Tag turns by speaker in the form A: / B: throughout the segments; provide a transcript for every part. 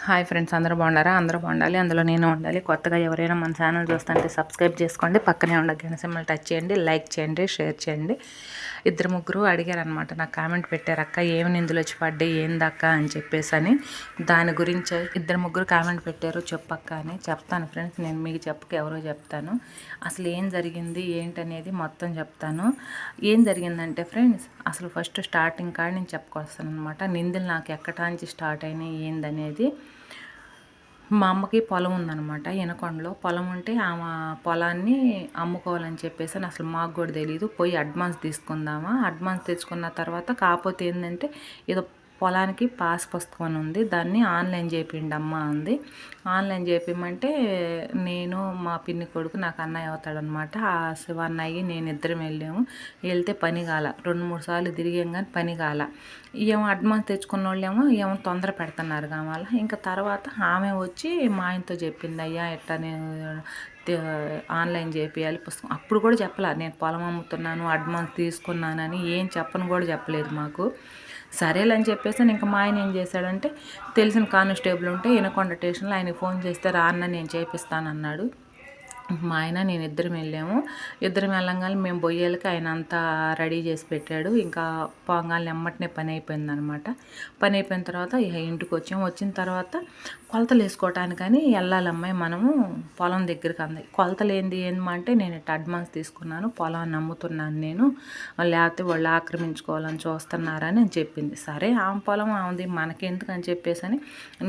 A: Hi friends, అందరూ బాగున్నారా? అందరూ బాగుండాలి, అందులో నేను ఉండాలి. కొత్తగా ఎవరైనా మన ఛానల్ చూస్తుంటే సబ్స్క్రైబ్ చేసుకోండి, పక్కనే ఉన్న గంట సింబల్ టచ్ చేయండి, లైక్ చేయండి, షేర్ చేయండి. ఇద్దరు ముగ్గురు అడిగారనమాట, నాకు కామెంట్ పెట్టారు, అక్క ఏమి నిందులు వచ్చి పడ్డాయి ఏందక్క అని చెప్పేసి అని. దాని గురించి ఇద్దరు ముగ్గురు కామెంట్ పెట్టారు, చెప్పక్క అని. చెప్తాను ఫ్రెండ్స్, నేను మీకు చెప్పక ఎవరో చెప్తాను. అసలు ఏం జరిగింది ఏంటనేది మొత్తం చెప్తాను. ఏం జరిగిందంటే ఫ్రెండ్స్, అసలు ఫస్ట్ స్టార్టింగ్ కాడ నేను చెప్పుకొస్తాను అనమాట. నిందులు నాకు ఎక్కటాంచి స్టార్ట్ అయినాయి ఏందనేది. మా అమ్మకి పొలం ఉందనమాట, ఇనకొండలో. పొలం ఉంటే ఆమె పొలాన్ని అమ్ముకోవాలని చెప్పేసి అని అసలు మాకు కూడా తెలియదు. పోయి అడ్వాన్స్ తీసుకుందామా, అడ్వాన్స్ తెచ్చుకున్న తర్వాత కాకపోతే ఏంటంటే ఏదో పొలానికి పాస్ పుస్తకం అని ఉంది, దాన్ని ఆన్లైన్ చేపిండి అమ్మ అంది. ఆన్లైన్ చేపిమంటే నేను మా పిన్ని కొడుకు, నాకు అన్నయ్య అవుతాడనమాట, ఆ శివన్నయ్య నేను ఇద్దరం వెళ్ళాము. వెళ్తే పని కాల, 2-3 సార్లు తిరిగాం కానీ పని కాల. ఏమో అడ్వాన్స్ తెచ్చుకున్న వాళ్ళేమో ఏమో తొందర పెడుతున్నారు కావాల. ఇంకా తర్వాత ఆమె వచ్చి మా ఆయనతో చెప్పింది, అయ్యా ఎట్టా నేను ఆన్లైన్ చేపియాలి పుస్తకం. అప్పుడు కూడా చెప్పలే నేను పొలం అమ్ముతున్నాను, అడ్వాన్స్ తీసుకున్నానని ఏం చెప్పను కూడా చెప్పలేదు మాకు. సరేలని చెప్పేసి ఇంకా మా ఆయన ఏం చేశాడంటే, తెలిసిన కానిస్టేబుల్ ఉంటే ఇనకొండ స్టేషన్లో ఆయనకి ఫోన్ చేస్తే రా అన్న నేను చేపిస్తానన్నాడు. మా ఆయన నేను ఇద్దరం వెళ్ళాము. ఇద్దరం వెళ్ళంగానే మేము బొయ్యేలకి ఆయన అంతా రెడీ చేసి పెట్టాడు. ఇంకా పొంగాలని ఎమ్మటనే పని అయిపోయిందనమాట. పని అయిపోయిన తర్వాత ఇక ఇంటికి వచ్చాము. వచ్చిన తర్వాత కొలతలు వేసుకోవటానికని వెళ్ళాలమ్మాయి మనము పొలం దగ్గరికి అంది. కొలతలు ఏందంటే నేను ఇట్లా అడ్వాన్స్ తీసుకున్నాను, పొలాన్ని అమ్ముతున్నాను నేను, లేకపోతే వాళ్ళు ఆక్రమించుకోవాలని చూస్తున్నారని చెప్పింది. సరే ఆమె పొలం ఆమెది, మనకెందుకు అని చెప్పేసి అని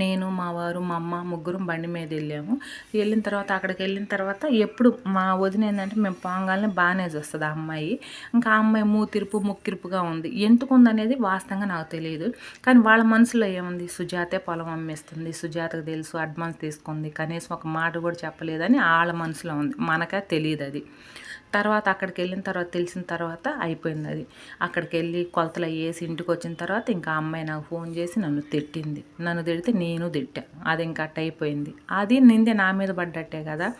A: నేను, మా వారు, మా అమ్మ ముగ్గురం బండి మీద వెళ్ళాము. వెళ్ళిన తర్వాత అక్కడికి వెళ్ళిన తర్వాత ఎప్పుడు మా వదిన ఏంటంటే మేము పొంగాలని బాగానే చూస్తుంది ఆ అమ్మాయి. ఇంకా ఆ అమ్మాయి మూతిరుపు ముక్కిరుపుగా ఉంది. ఎందుకు ఉందనేది వాస్తవంగా నాకు తెలియదు. కానీ వాళ్ళ మనసులో ఏముంది, సుజాతే పొలం అమ్మేస్తుంది, సుజాతకు తెలుసు, అడ్వాన్స్ తీసుకుంది, కనీసం ఒక మాట కూడా చెప్పలేదని వాళ్ళ మనసులో ఉంది. మనకే తెలియదు అది. తర్వాత అక్కడికి వెళ్ళిన తర్వాత తెలిసిన తర్వాత అయిపోయింది అది. అక్కడికి వెళ్ళి కొలతలు వేసి ఇంటికి వచ్చిన తర్వాత ఇంకా అమ్మాయి నాకు ఫోన్ చేసి నన్ను తిట్టింది. నన్ను తిడితే నేను తిట్టాను. అది ఇంకా అట్ట అయిపోయింది. అది నిందే నా మీద పడ్డట్టే కదా,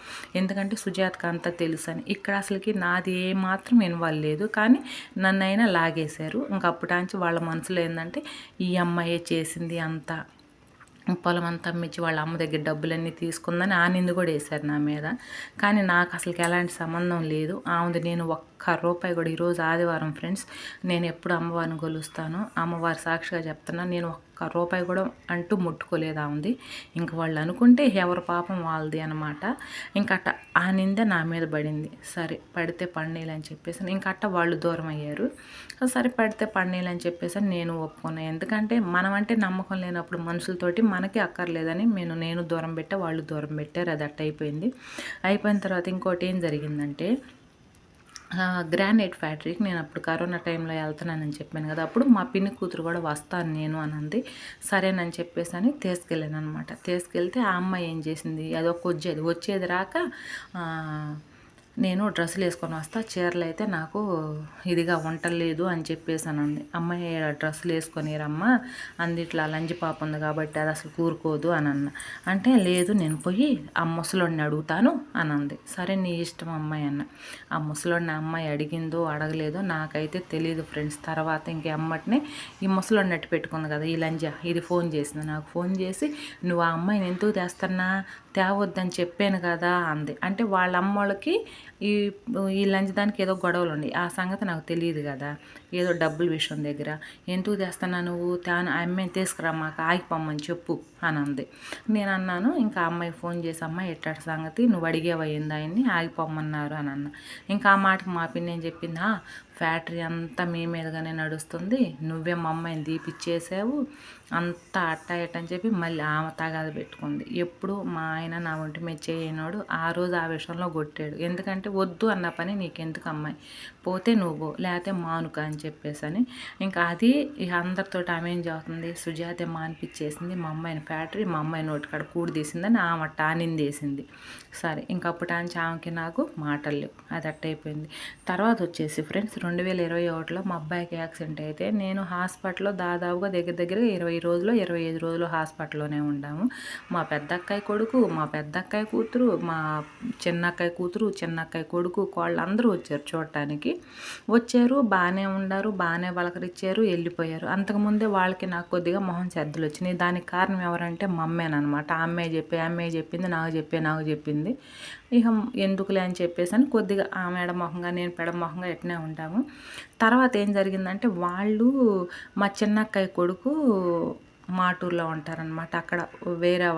A: ఎందుకంటే సుజాతకు అంతా తెలుసు అని. ఇక్కడ అసలుకి నాది ఏమాత్రం ఇన్వాల్వ్ లేదు, కానీ నన్నైనా లాగేశారు. ఇంకప్పటాంచి వాళ్ళ మనసులో ఏంటంటే ఈ అమ్మాయే చేసింది అంతా, పొలం అంతా అమ్మించి వాళ్ళ అమ్మ దగ్గర డబ్బులన్నీ తీసుకుందని ఆ నిందు కూడా వేశారు నా మీద. కానీ నాకు అసలుకి ఎలాంటి సంబంధం లేదు ఆమెది. నేను ఒక్క రూపాయి కూడా, ఈరోజు ఆదివారం ఫ్రెండ్స్, నేను ఎప్పుడు అమ్మవారిని కొలుస్తాను, అమ్మవారి సాక్షిగా చెప్తున్నాను, నేను ఒక్క రూపాయి కూడా అంటూ ముట్టుకోలేదు ఆమెది. ఇంక వాళ్ళు అనుకుంటే ఎవరి పాపం వాళ్ళది అనమాట. ఇంకట్ట ఆ నింద నా మీద పడింది. సరే పడితే పడినీళ్ళని చెప్పేసి ఇంకట్ట వాళ్ళు దూరం అయ్యారు. సరే పడితే పడినీళ్ళని చెప్పేసి నేను ఒప్పుకున్నాను. ఎందుకంటే మనం అంటే నమ్మకం లేనప్పుడు మనుషులతోటి మనకి అక్కర్లేదని నేను దూరం పెట్టా, వాళ్ళు దూరం పెట్టారు. అది అట్ట అయిపోయింది. అయిపోయిన తర్వాత ఇంకోటి ఏం జరిగిందంటే, గ్రానైట్ ఫ్యాక్టరీకి నేను అప్పుడు కరోనా టైంలో వెళ్తున్నానని చెప్పాను కదా, అప్పుడు మా పిన్ని కూతురు కూడా వస్తాను నేను అని అంది. సరేనని చెప్పేసి అని తీసుకెళ్ళాను అనమాట. తీసుకెళ్తే ఆ అమ్మాయి ఏం చేసింది, అదొక వచ్చేది రాక నేను డ్రెస్సులు వేసుకొని వస్తా, చీరలు అయితే నాకు ఇదిగా ఉండలేదు అని చెప్పేసి అని అంది. అమ్మాయి డ్రెస్సులు వేసుకొని రమ్మా అందిట్లా లంజి పాప ఉంది కాబట్టి అది అసలు కూరుకోదు అని అన్న. అంటే లేదు నేను పోయి ఆ ముసలోడిని అడుగుతాను అని అంది. సరే నీ ఇష్టం అమ్మాయి అన్న. ఆ ముసలోడిని అమ్మాయి అడిగిందో అడగలేదో నాకైతే తెలియదు ఫ్రెండ్స్. తర్వాత ఇంక అమ్మటినే ఈ ముసలోడిని అట్టు పెట్టుకుంది కదా ఈ లంజ, ఇది ఫోన్ చేసింది నాకు. ఫోన్ చేసి నువ్వు ఆ అమ్మాయిని ఎందుకు తెస్తున్నా, తేవద్దని చెప్పాను కదా అంది. అంటే వాళ్ళ అమ్మోళ్ళకి ఈ ఈ లంచదానికి ఏదో గొడవలు ఉన్నాయి. ఆ సంగతి నాకు తెలియదు కదా, ఏదో డబ్బుల విషయం దగ్గర. ఎందుకు తెస్తున్నా నువ్వు, ఆ అమ్మాయిని తీసుకురా, మాకు ఆగిపోమ్మని చెప్పు అని అంది. నేను అన్నాను, ఇంకా అమ్మాయికి ఫోన్ చేసి అమ్మాయి ఎట్టాడు సంగతి, నువ్వు అడిగేవయ్యింది ఆయన్ని, ఆగిపోమ్మన్నారు అని అన్న. ఇంకా ఆ మాటకి మా పిన్ని ఏం చెప్పింది, ఫ్యాక్టరీ అంతా మీ మీదగానే నడుస్తుంది, నువ్వే మా అమ్మాయిని దీపిచ్చేసావు, అంతా అట్టా అని చెప్పి మళ్ళీ ఆమె తగాదు పెట్టుకుంది. ఎప్పుడు మా ఆయన నా ఒంటి మీద చేయనోడు ఆ రోజు ఆ విషయంలో కొట్టాడు. ఎందుకంటే వద్దు అన్న పని నీకెందుకు అమ్మాయి, పోతే నువ్వు లేకపోతే మానుక అని చెప్పేసి అని. ఇంకా అది ఇక అందరితో ఆమె ఏం చేస్తుంది, సుజాత మానిపించేసింది మా అమ్మాయిని ఫ్యాక్టరీ, మా అమ్మాయి నోటికాడ కూడి తీసిందని ఆమె టానిందేసింది. సరే ఇంకప్పటాంచి ఆమెకి నాకు మాటలు లేవు. అది అట్టయిపోయింది. తర్వాత వచ్చేసి ఫ్రెండ్స్ 2021లో మా అబ్బాయికి యాక్సిడెంట్ అయితే నేను హాస్పిటల్లో దాదాపుగా దగ్గర 20 రోజులు 25 రోజులు హాస్పిటల్లోనే ఉండాము. మా పెద్దక్కాయి కొడుకు, మా పెద్దక్కాయి కూతురు, మా చిన్నక్కాయి కూతురు, చిన్నక్కాయి కొడుకు, వాళ్ళందరూ వచ్చారు చూడటానికి. వచ్చారు బాగానే ఉండారు, బాగానే పలకరించారు, వెళ్ళిపోయారు. అంతకుముందే వాళ్ళకి నాకు కొద్దిగా మొహం చెద్దలు వచ్చినాయి. దానికి కారణం ఎవరంటే మా అమ్మేనమాట. ఆ అమ్మాయి చెప్పింది, నాకు చెప్పింది. ఇక ఎందుకులే అని చెప్పేసి అని కొద్దిగా ఆమె ఎడమొహంగా నేను పెడమొహంగా ఎట్నే ఉంటాము. తర్వాత ఏం జరిగిందంటే వాళ్ళు మా చిన్నక్కయ్య కొడుకు మాటూరులో ఉంటారనమాట. అక్కడ వేరే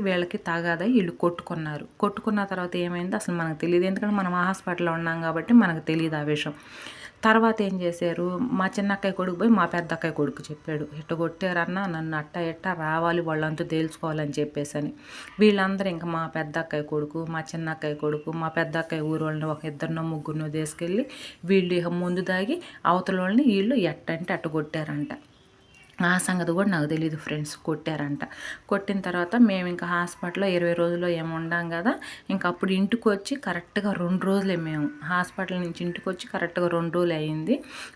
A: వీళ్ళకి తగాదా వీళ్ళు కొట్టుకున్నారు. కొట్టుకున్న తర్వాత ఏమైందో అసలు మనకు తెలియదు. ఎందుకంటే మనం హాస్పిటల్లో ఉన్నాం కాబట్టి మనకు తెలియదు ఆ విషయం. తర్వాత ఏం చేశారు, మా చిన్నక్కయ్య కొడుకు పోయి మా పెద్దక్కయ్య కొడుకు చెప్పాడు, ఇట్ట కొట్టారన్నా నన్ను అట్ట ఎట్ట రావాలి వాళ్ళంతా తేల్చుకోవాలని చెప్పేసి అని. వీళ్ళందరూ ఇంకా మా పెద్దక్కయ్య కొడుకు, మా చిన్నక్కయ్య కొడుకు, మా పెద్దక్కయ్య ఊరు వాళ్ళని ఒక ఇద్దరినో ముగ్గురినో తీసుకెళ్ళి వీళ్ళు ఇక ముందు దాగి అవతల వాళ్ళని వీళ్ళు ఎట్టంటే అట్ట కొట్టారంట. ఆ సంగతి కూడా నాకు తెలియదు ఫ్రెండ్స్. కొట్టారంట. కొట్టిన తర్వాత మేము ఇంకా హాస్పిటల్లో 20 రోజుల్లో ఏమో ఉండాం కదా. ఇంకా అప్పుడు ఇంటికి వచ్చి కరెక్ట్గా 2 రోజులే మేము హాస్పిటల్ నుంచి ఇంటికి వచ్చి కరెక్ట్గా 2 రోజులు అయ్యింది.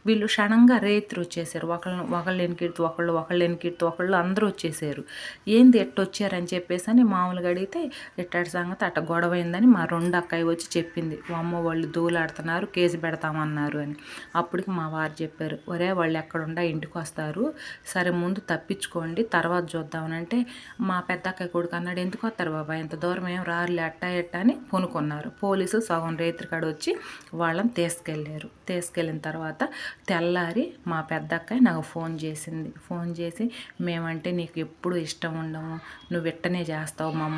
A: వీళ్ళు క్షణంగా రేత్రి వచ్చేసారు. ఒకళ్ళు ఎనికిడుతూ ఒకళ్ళు ఎనికిడుతూ ఒకళ్ళు అందరూ వచ్చేసారు. ఏంది ఎట్ట వచ్చారని చెప్పేసి అని మామూలుగా అడిగితే ఇట్టటి సంగతి అట్ట గొడవ అయిందని మా 2 అక్కయ్య వచ్చి చెప్పింది. అమ్మ వాళ్ళు దూలాడుతున్నారు, కేసు పెడతామన్నారు అని. అప్పటికి మా వారు చెప్పారు, ఒరే వాళ్ళు ఎక్కడుండా ఇంటికి వస్తారు, సరే ముందు తప్పించుకోండి తర్వాత చూద్దామనంటే మా పెద్దక్కయ్య కొడుకు అన్నాడు, ఎందుకు వస్తారు బాబా ఇంత దూరం ఏం రారులే అట్టా ఎట్టా అని కొనుక్కున్నారు. పోలీసులు సగం రేత్రి కాడ వచ్చి వాళ్ళని తీసుకెళ్ళిన తర్వాత తెల్లారి మా పెద్దక్కయ్య నాకు ఫోన్ చేసింది. ఫోన్ చేసి మేమంటే నీకు ఎప్పుడు ఇష్టం ఉండము, నువ్వు ఇట్టనే చేస్తావు మా